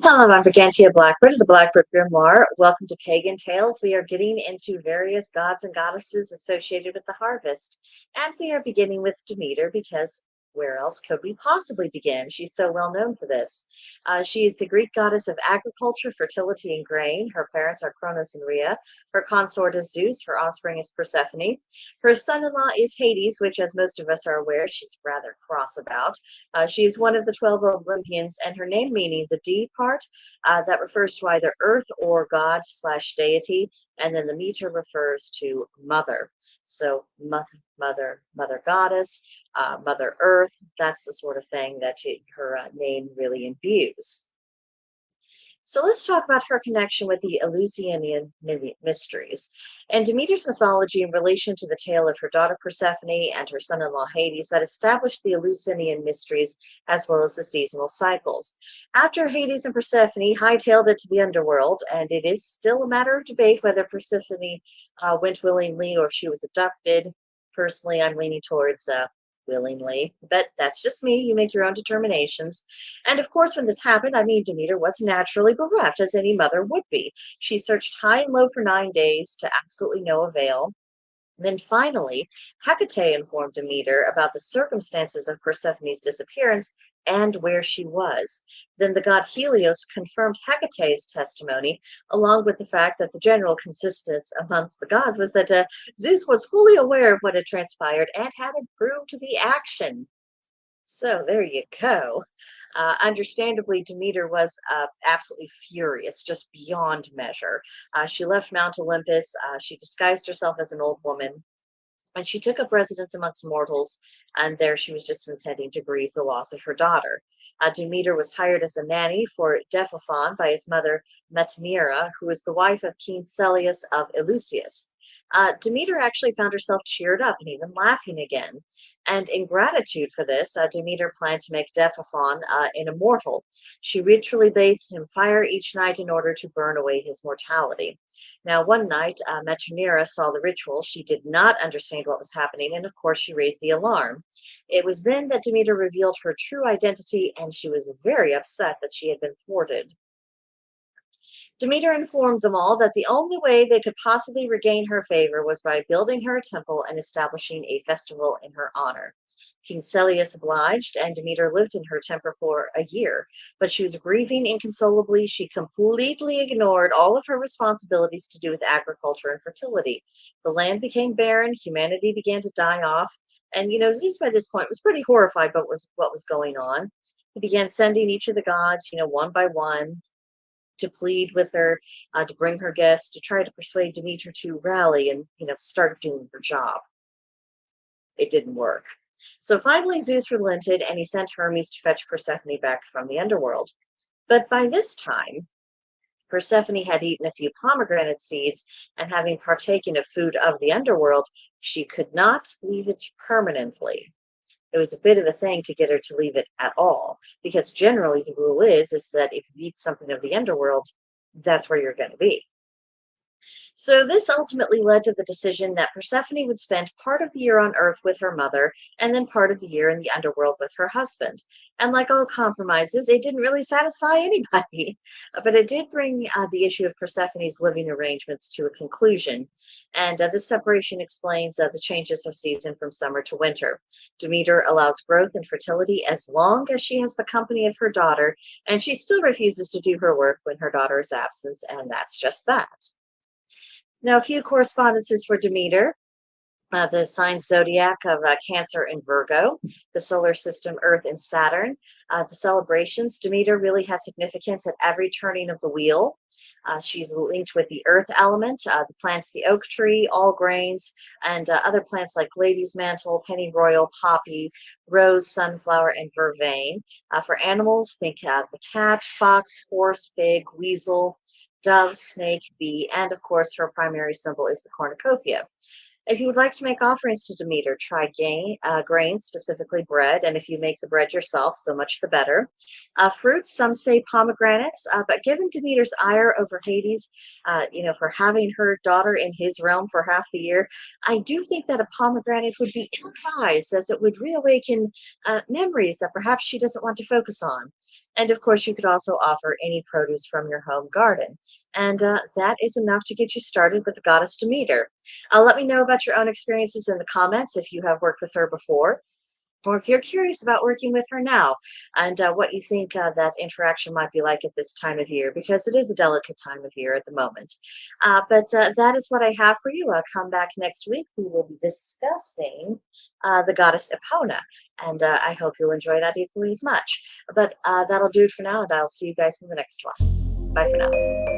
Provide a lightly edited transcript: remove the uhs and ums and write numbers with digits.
Hello, I'm Brigantia Blackbird of the Blackbird Grimoire. Welcome to Pagan Tales. We are getting into various gods and goddesses associated with the harvest. And we are beginning with Demeter because where else could we possibly begin? She's so well known for this. She is the Greek goddess of agriculture, fertility, and grain. Her parents are Kronos and Rhea. Her consort is Zeus. Her offspring is Persephone. Her son-in-law is Hades, which, as most of us are aware, she's rather cross about. She is one of the 12 Olympians, and her name meaning the D part, that refers to either earth or god slash deity, and then the meter refers to mother. So mother goddess, mother earth, that's the sort of thing that her name really imbues. So let's talk about her connection with the Eleusinian mysteries. And Demeter's mythology in relation to the tale of her daughter Persephone and her son-in-law Hades that established the Eleusinian mysteries as well as the seasonal cycles. After Hades and Persephone hightailed it to the underworld, and it is still a matter of debate whether Persephone went willingly or if she was abducted. Personally, I'm leaning towards willingly, but that's just me. You make your own determinations. And of course, when this happened, Demeter was naturally bereft, as any mother would be. She searched high and low for 9 days to absolutely no avail. Then finally, Hecate informed Demeter about the circumstances of Persephone's disappearance and where she was. Then the god Helios confirmed Hecate's testimony, along with the fact that the general consensus amongst the gods was that Zeus was fully aware of what had transpired and had approved the action. So there you go. Understandably, Demeter was absolutely furious, just beyond measure. She left Mount Olympus. She disguised herself as an old woman. And she took up residence amongst mortals, and there she was just intending to grieve the loss of her daughter. Demeter was hired as a nanny for Demophon by his mother Metanira, who was the wife of King Celeus of Eleusis. Demeter actually found herself cheered up and even laughing again. And in gratitude for this, Demeter planned to make Demophon an immortal. She ritually bathed in fire each night in order to burn away his mortality. Now, one night, Metanira saw the ritual. She did not understand what was happening, and of course, she raised the alarm. It was then that Demeter revealed her true identity, and she was very upset that she had been thwarted. Demeter informed them all that the only way they could possibly regain her favor was by building her a temple and establishing a festival in her honor. King Celeus obliged, and Demeter lived in her temple for a year, but she was grieving inconsolably. She completely ignored all of her responsibilities to do with agriculture and fertility. The land became barren, humanity began to die off, and Zeus by this point was pretty horrified by what was going on. He began sending each of the gods, one by one, to plead with her, to bring her guests, to try to persuade Demeter to rally and, start doing her job. It didn't work. So finally, Zeus relented and he sent Hermes to fetch Persephone back from the underworld. But by this time, Persephone had eaten a few pomegranate seeds, and having partaken of food of the underworld, she could not leave it permanently. It was a bit of a thing to get her to leave it at all, because generally the rule is that if you eat something of the underworld, that's where you're going to be. So this ultimately led to the decision that Persephone would spend part of the year on Earth with her mother and then part of the year in the underworld with her husband. And like all compromises, it didn't really satisfy anybody, but it did bring the issue of Persephone's living arrangements to a conclusion. And this separation explains the changes of season from summer to winter. Demeter allows growth and fertility as long as she has the company of her daughter, and she still refuses to do her work when her daughter is absent, and that's just that. Now, a few correspondences for Demeter. The sign zodiac of Cancer and Virgo, the solar system Earth and Saturn, the celebrations. Demeter really has significance at every turning of the wheel. She's linked with the earth element, the plants, the oak tree, all grains, and other plants like lady's mantle, pennyroyal, poppy, rose, sunflower, and vervain. For animals, think the cat, fox, horse, pig, weasel, dove, snake, bee, and of course her primary symbol is the cornucopia. If you would like to make offerings to Demeter, try grain, specifically bread, and if you make the bread yourself, so much the better. Fruits, some say pomegranates, but given Demeter's ire over Hades, for having her daughter in his realm for half the year, I do think that a pomegranate would be ill-advised, as it would reawaken memories that perhaps she doesn't want to focus on. And of course, you could also offer any produce from your home garden. And that is enough to get you started with the goddess Demeter. Let me know about your own experiences in the comments if you have worked with her before, or if you're curious about working with her now, and what you think that interaction might be like at this time of year, because it is a delicate time of year at the moment. But that is what I have for you. I'll come back next week. We will be discussing the goddess Epona, and I hope you'll enjoy that equally as much. But that'll do it for now, and I'll see you guys in the next one. Bye for now.